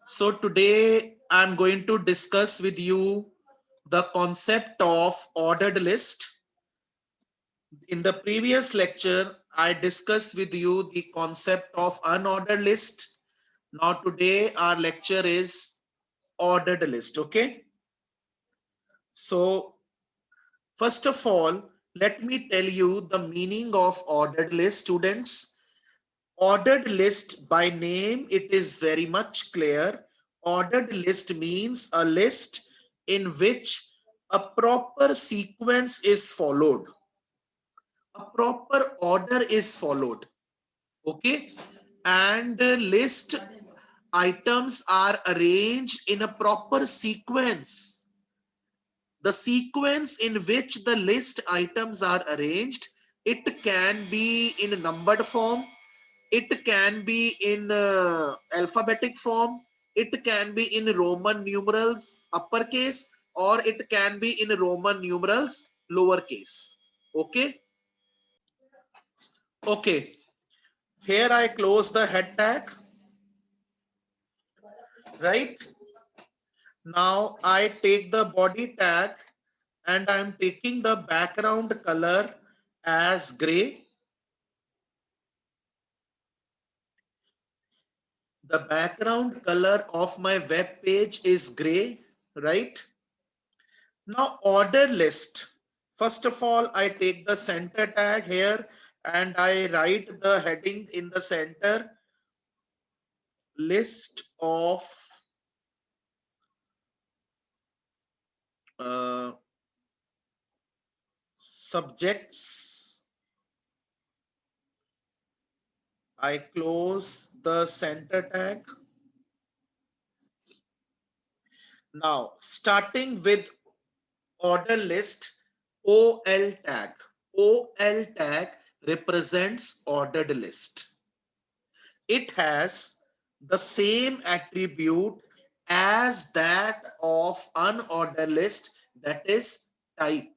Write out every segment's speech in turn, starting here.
So today I'm going to discuss with you the concept of ordered list. In the previous lecture, I discussed with you the concept of unordered list. Now today our lecture is ordered list. Okay. So first of all, let me tell you the meaning of ordered list, students. Ordered list by name, it is very much clear. Ordered list means a list in which a proper sequence is followed. A proper order is followed. Okay. And list items are arranged in a proper sequence. The sequence in which the list items are arranged, it can be in numbered form, it can be in alphabetic form, it can be in Roman numerals uppercase, or it can be in Roman numerals lowercase. Okay. Okay, here I close the head tag. Right now I take the body tag and I'm taking the background color as gray. The background color of my web page is gray. Right now, order list. First of all, I take the center tag here and I write the heading in the center, list of uh, subjects. I close the center tag. Now, starting with order list, OL tag. OL tag represents ordered list. It has the same attribute as that of unordered list, that is type.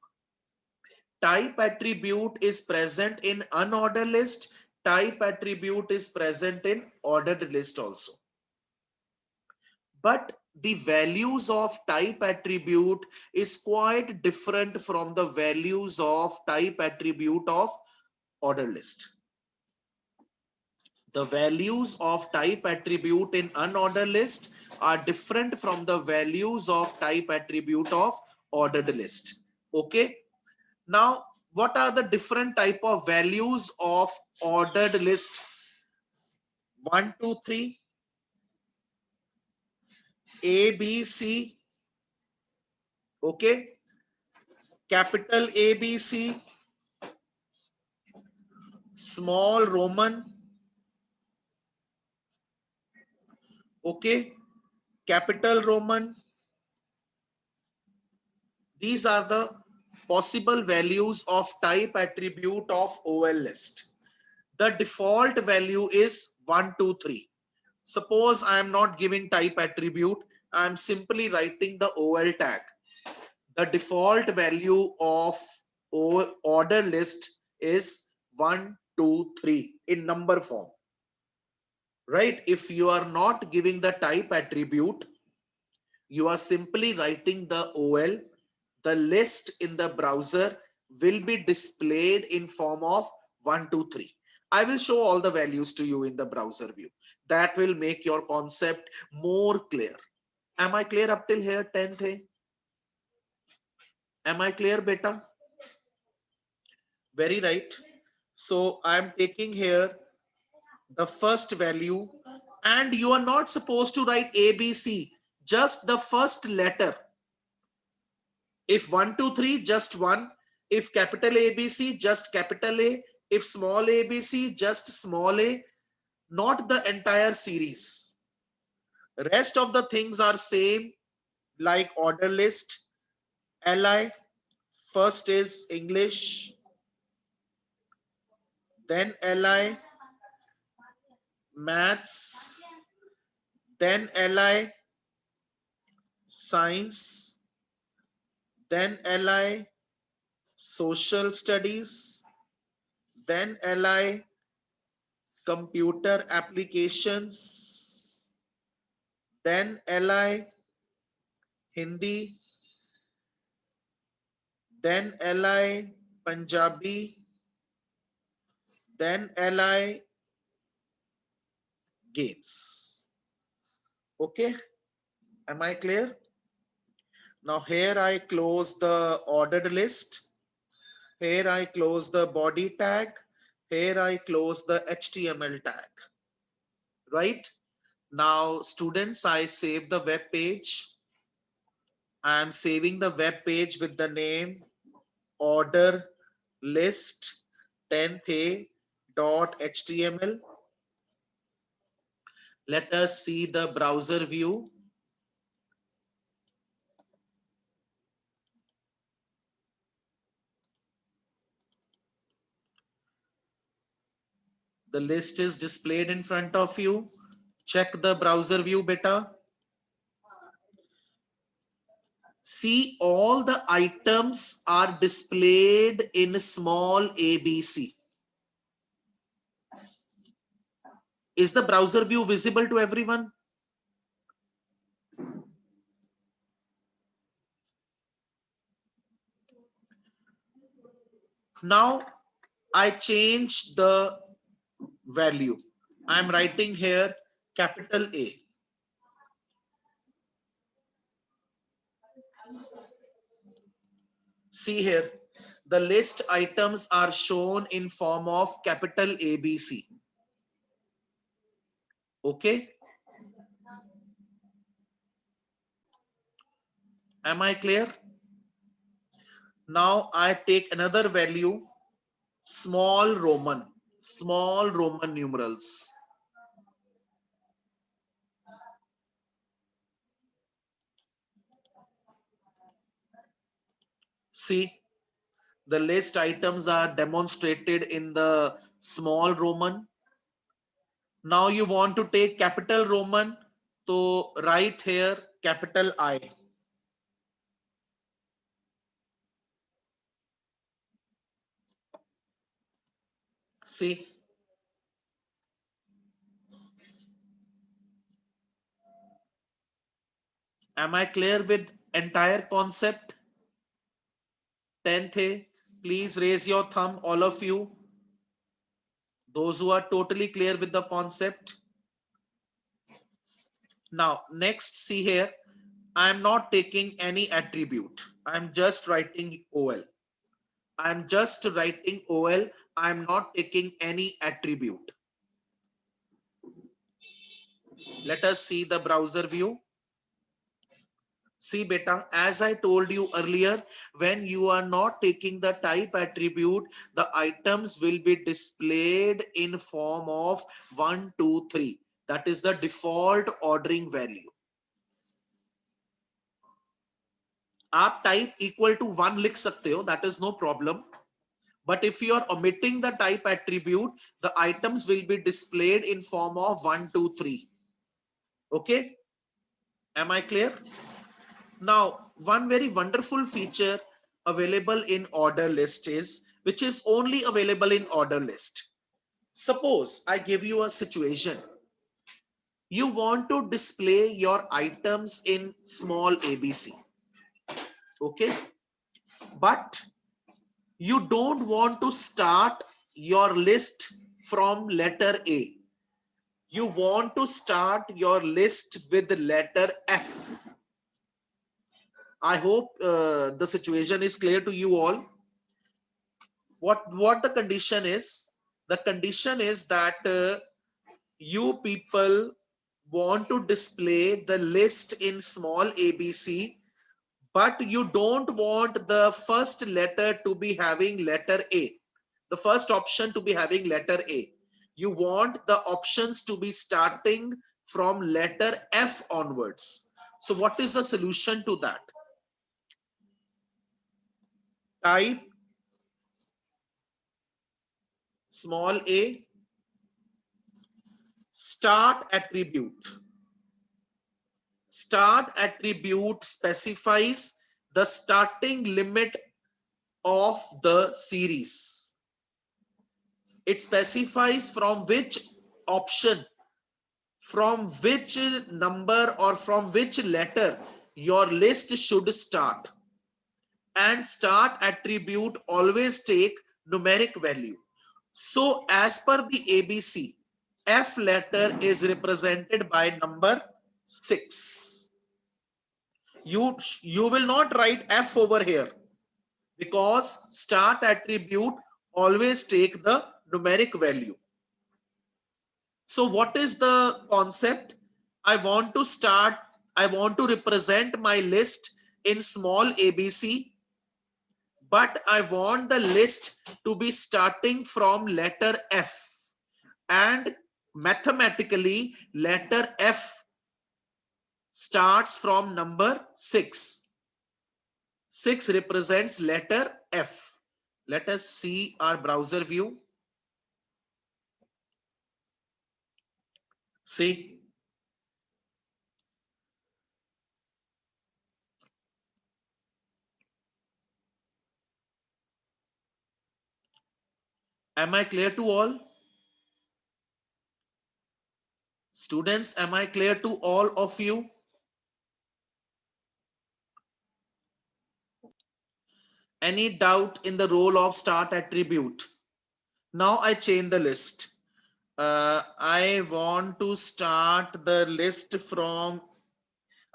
Type attribute is present in unordered list. Type attribute is present in ordered list also. But the values of type attribute is quite different from the values of type attribute of order list. The values of type attribute in unordered list are different from the values of type attribute of ordered list. Okay. Now, what are the different type of values of ordered list? 1, 2, 3, A, B, C. Okay. Capital A, B, C, small Roman. Okay. Capital Roman. These are the possible values of type attribute of OL list. The default value is 1, 2, 3. Suppose I am not giving type attribute, I am simply writing the OL tag. The default value of order list is 1, 2, 3 in number form. Right? If you are not giving the type attribute, you are simply writing the OL. The list in the browser will be displayed in form of 1, 2, 3. I will show all the values to you in the browser view. That will make your concept more clear. Am I clear up till here? 10th? Am I clear, beta? Very right. So I am taking here the first value, and you are not supposed to write ABC, just the first letter. If 1, 2, 3, just one. If capital ABC, just capital A. If small ABC, just small a. Not the entire series. Rest of the things are same, like order list, LI. First is English, then LI, maths, then LI, science, then LI, social studies, then LI, computer applications, then LI Hindi, then LI Punjabi, then LI Games. Okay, am I clear? Now here I close the ordered list. Here I close the body tag. Here I close the HTML tag. Right? Now students, I save the web page. I am saving the web page with the name order list 10th A .html. Let us see the browser view. The list is displayed in front of you. Check the browser view, beta. See, all the items are displayed in small ABC. Is the browser view visible to everyone? Now I change the value. I'm writing here capital A. See here, the list items are shown in form of capital ABC. Okay. Am I clear? Now I take another value, small Roman numerals. See, the list items are demonstrated in the small Roman. Now you want to take capital Roman, so write here capital I. See, am I clear with entire concept? 10th A, please raise your thumb, all of you. Those who are totally clear with the concept. Now, next, see here, I am not taking any attribute. I'm just writing OL. I'm just writing OL. I'm not taking any attribute. Let us see the browser view. See beta, as I told you earlier, when you are not taking the type attribute, the items will be displayed in form of 1, 2, 3. That is the default ordering value. आप type equal to 1 लिख सकते हो, that is no problem. But if you are omitting the type attribute, the items will be displayed in form of 1, 2, 3. Okay? Am I clear? Now, one very wonderful feature available in order list is, which is only available in order list. Suppose I give you a situation. You want to display your items in small ABC. Okay? But you don't want to start your list from letter A. You want to start your list with the letter F. I hope the situation is clear to you all. What the condition is? The condition is that you people want to display the list in small ABC, but you don't want the first letter to be having letter A. The first option to be having letter A. You want the options to be starting from letter F onwards. So what is the solution to that? Type small a, start attribute. Start attribute specifies the starting limit of the series. It specifies from which option, from which number or from which letter your list should start. And start attribute always take numeric value. So as per the ABC, F letter is represented by number 6. You will not write F over here because start attribute always take the numeric value. So what is the concept? I want to represent my list in small ABC, but I want the list to be starting from letter F, and mathematically letter F starts from number 6. 6 represents letter F. Let us see our browser view. See, am I clear to all? Students, am I clear to all of you? Any doubt in the role of start attribute? Now I change the list. I want to start the list from,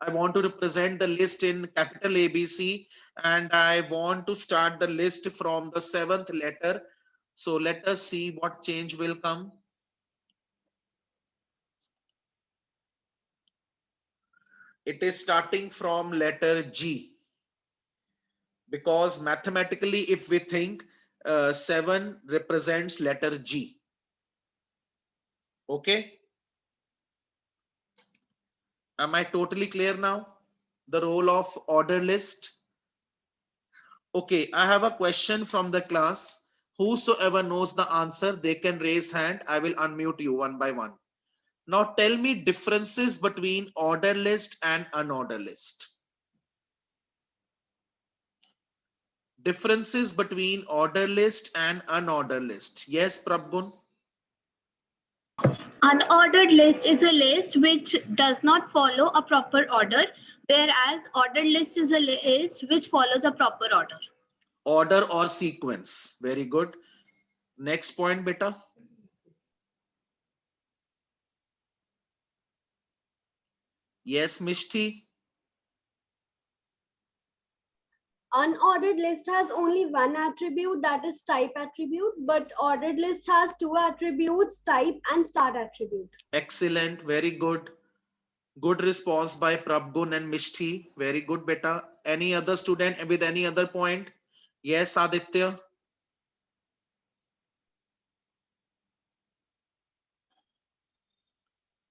I want to represent the list in capital ABC, and I want to start the list from the 7th letter. So let us see what change will come. It is starting from letter G, because mathematically if we think 7 represents letter G. Okay. Am I totally clear now? The role of order list. Okay, I have a question from the class. Whosoever knows the answer, they can raise hand. I will unmute you one by one. Now tell me differences between order list and unordered list. Differences between order list and unordered list. Yes, Prabgun. Unordered list is a list which does not follow a proper order, whereas ordered list is a list which follows a proper order. Order or sequence. Very good. Next point, beta. Yes, Mishti. Unordered list has only one attribute, that is type attribute, but ordered list has two attributes, type and start attribute. Excellent. Very good. Good response by Prabgun and Mishti. Very good, beta. Any other student with any other point? Yes, Aditya.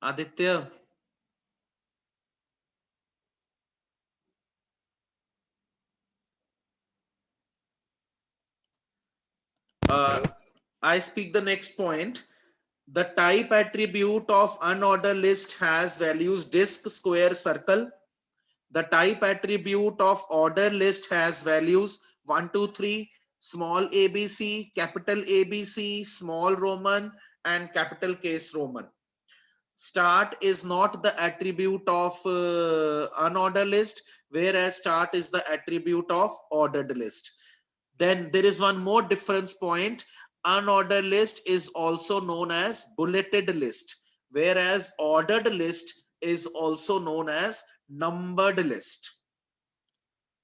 Aditya. I speak the next point. The type attribute of unordered list has values disk, square, circle. The type attribute of order list has values 1, 2, 3, small ABC, capital ABC, small Roman, and capital case Roman. Start is not the attribute of unordered list, whereas start is the attribute of ordered list. Then there is one more difference point. Unordered list is also known as bulleted list, whereas ordered list is also known as numbered list.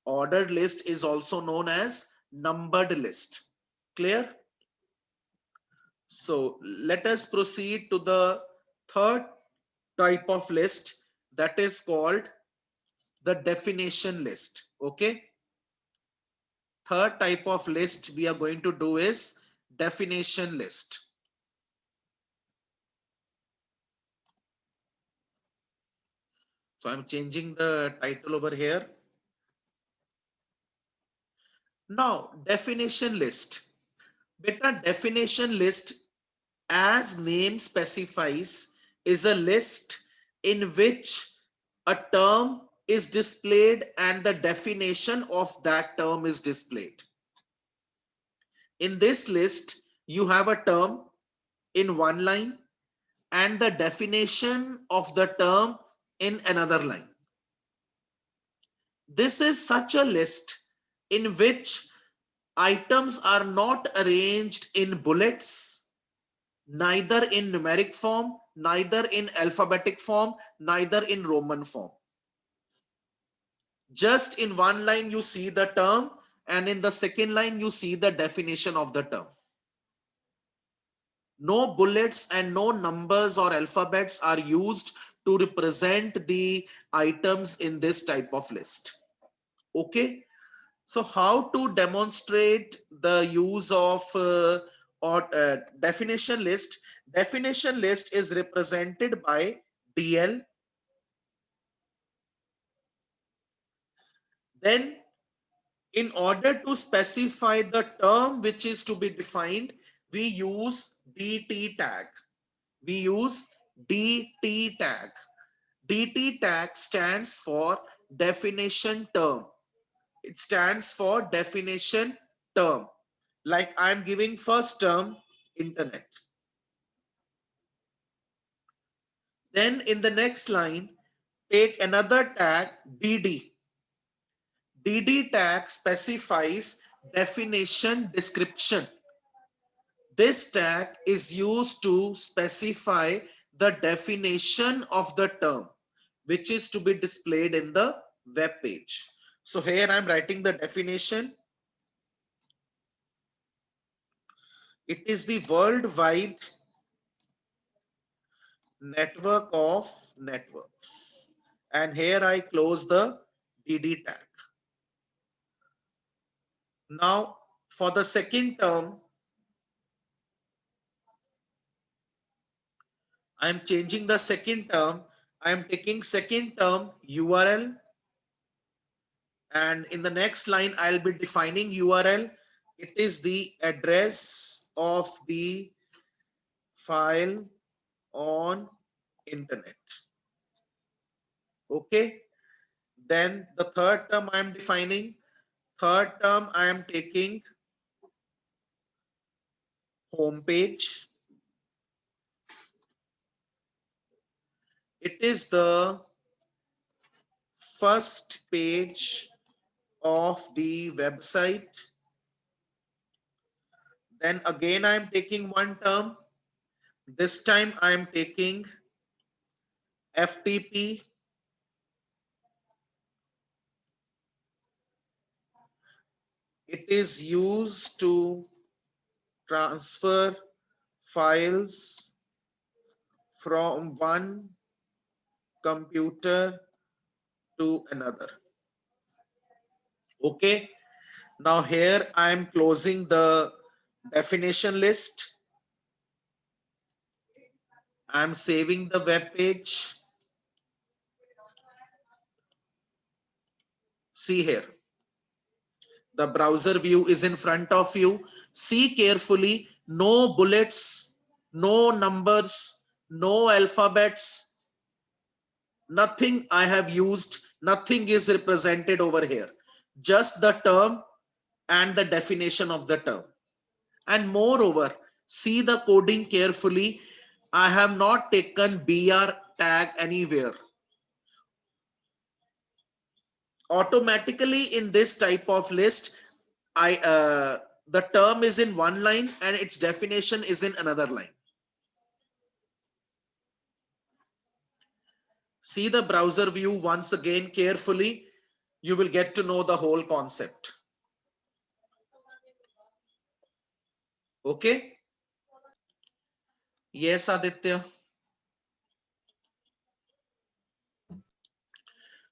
Ordered list is also known as numbered list. Clear? So let us proceed to the third type of list, that is called the definition list. Okay. Third type of list we are going to do is definition list. So I'm changing the title over here. Now, definition list. Beta, definition list, as name specifies, is a list in which a term is displayed and the definition of that term is displayed. In this list, you have a term in one line and the definition of the term in another line. This is such a list in which items are not arranged in bullets, neither in numeric form, neither in alphabetic form, neither in Roman form. Just in one line you see the term, and in the second line you see the definition of the term. No bullets and no numbers or alphabets are used to represent the items in this type of list. Okay, so how to demonstrate the use of definition list? Definition list is represented by DL. Then in order to specify the term which is to be defined, we use DT tag. We use DT tag. DT tag stands for definition term. It stands for definition term. Like I'm giving first term internet. Then in the next line, take another tag DD. DD tag specifies definition description. This tag is used to specify the definition of the term, which is to be displayed in the web page. So here I'm writing the definition. It is the worldwide network of networks. And here I close the DD tag. Now for the second term, I'm changing the second term. I'm taking second term URL. And in the next line, I'll be defining URL. It is the address of the file on internet. Okay. Then the third term I'm defining. Third term I am taking home page. It is the first page of the website. Then again I am taking one term. This time I am taking FTP. It is used to transfer files from one computer to another. Okay, now here I am closing the definition list. I am saving the web page. See here, the browser view is in front of you. See carefully, no bullets, no numbers, no alphabets, nothing I have used, nothing is represented over here. Just the term and the definition of the term. And moreover, see the coding carefully. I have not taken BR tag anywhere. Automatically in this type of list, the term is in one line and its definition is in another line. See the browser view once again carefully. You will get to know the whole concept. Okay. Yes, Aditya.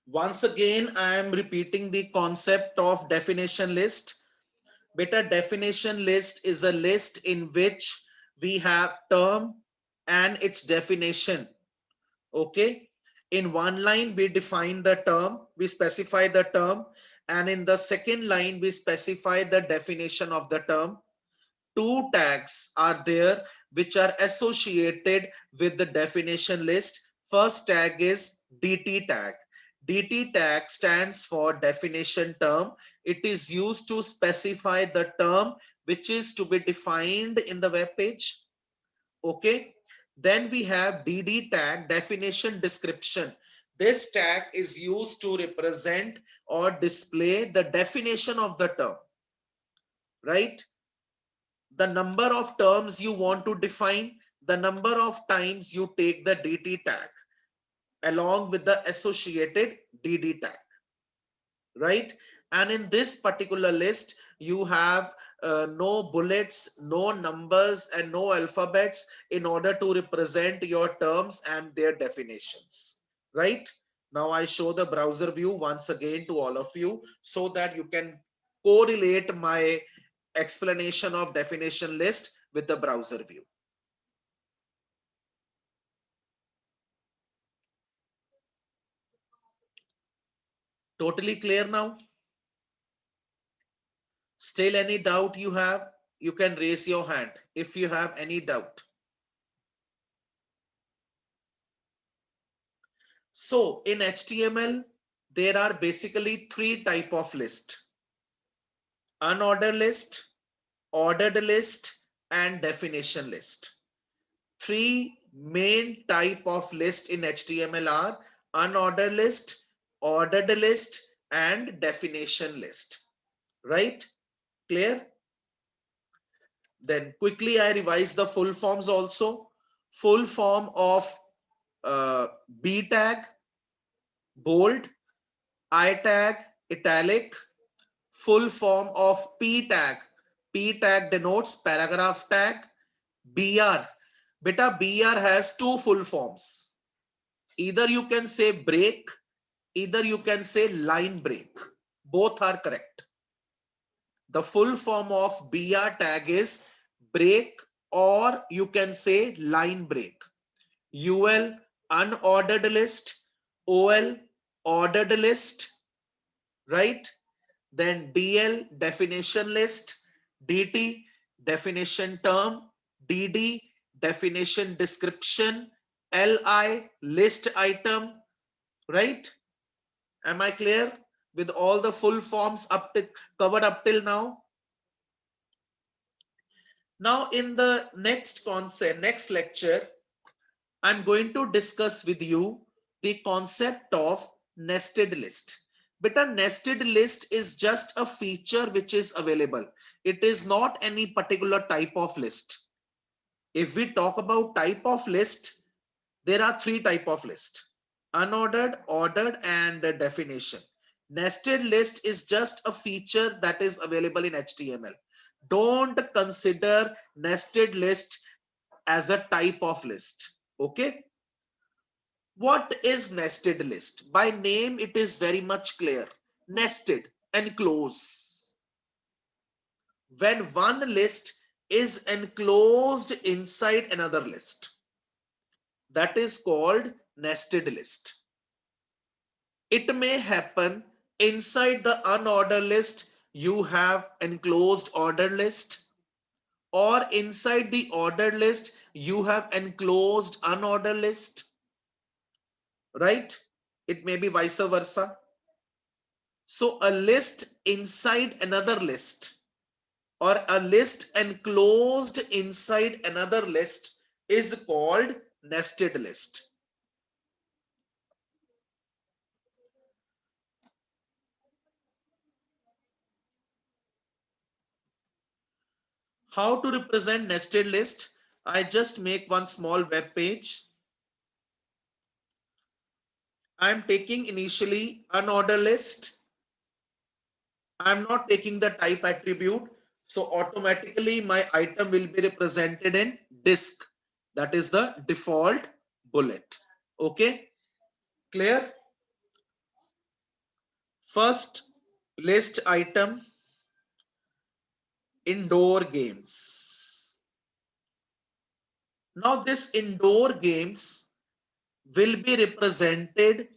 Once again, I am repeating the concept of definition list. Beta, definition list is a list in which we have term and its definition. Okay. In one line, we define the term, we specify the term, and in the second line, we specify the definition of the term. Two tags are there which are associated with the definition list. First tag is DT tag. DT tag stands for definition term. It is used to specify the term which is to be defined in the web page. Okay. Then we have DD tag, definition description. This tag is used to represent or display the definition of the term, right? The number of terms you want to define, the number of times you take the DD tag along with the associated DD tag, right? And in this particular list, you have no bullets, no numbers, and no alphabets in order to represent your terms and their definitions, right? Now I show the browser view once again to all of you so that you can correlate my explanation of definition list with the browser view. Totally clear now? Still any doubt you have? You can raise your hand if you have any doubt. So in HTML, there are basically three types of list: unordered list, ordered list, and definition list. Three main type of list in HTML are unordered list, ordered list, and definition list, right? Clear? Then quickly I revise the full forms also. Full form of B tag, bold, I tag, italic. Full form of P tag. P tag denotes paragraph tag. BR. Beta, BR has two full forms. Either you can say break, either you can say line break. Both are correct. The full form of BR tag is break, or you can say line break. UL, unordered list. OL, ordered list, right? Then DL, definition list. DT, definition term. DD, definition description. LI, list item, right? Am I clear with all the full forms covered up till now? Now in the next concept, next lecture, I'm going to discuss with you the concept of nested list. But a nested list is just a feature which is available. It is not any particular type of list. If we talk about type of list, there are three type of list: unordered, ordered, and definition. Nested list is just a feature that is available in HTML. Don't consider nested list as a type of list. Okay. What is nested list? By name, it is very much clear. Nested, enclose. When one list is enclosed inside another list, that is called nested list. It may happen inside the unordered list, you have enclosed ordered list, or inside the ordered list, you have enclosed unordered list, right? It may be vice versa. So a list inside another list, or a list enclosed inside another list, is called nested list. How to represent nested list? I just make one small web page. I'm taking initially unordered list. I'm not taking the type attribute. So automatically my item will be represented in disk. That is the default bullet. Okay, clear? First list item, indoor games. Now this indoor games will be represented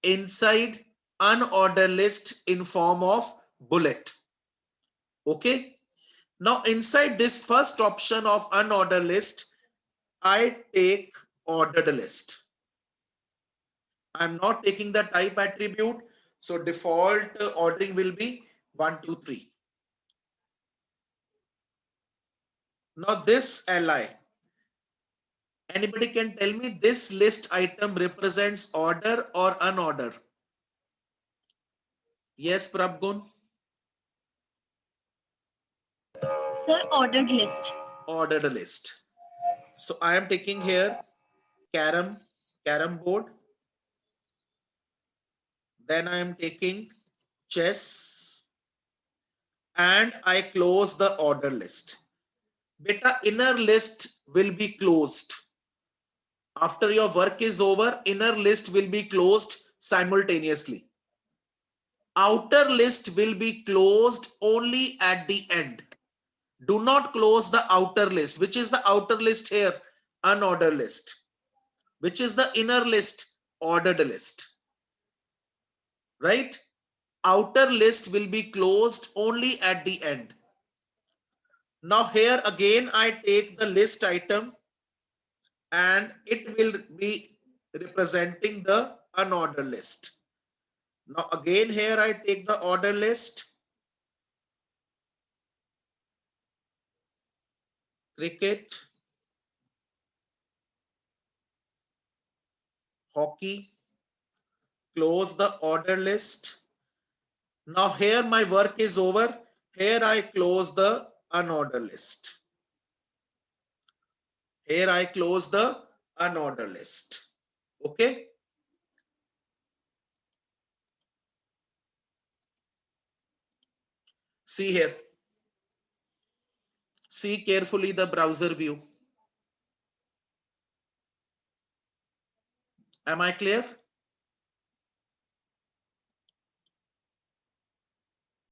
inside unordered list in form of bullet. Okay. Now inside this first option of unordered list, I take ordered list. I'm not taking the type attribute. So default ordering will be 1, 2, 3. Now this li, Anybody can tell me this list item represents order or unorder? Yes, Prabgun. Sir, ordered list. Ordered list. So I am taking here carom board. Then I am taking chess and I close the order list. Beta, inner list will be closed. After your work is over, inner list will be closed simultaneously. Outer list will be closed only at the end. Do not close the outer list. Which is the outer list here? Unordered list. Which is the inner list? Ordered list. Right? Outer list will be closed only at the end. Now here again I take the list item and it will be representing the unordered list. Now again here I take the order list. Cricket, hockey, close the order list. Now here my work is over. Here I close the unordered list. Here I close the unordered list. Okay. See here. See carefully the browser view. Am I clear?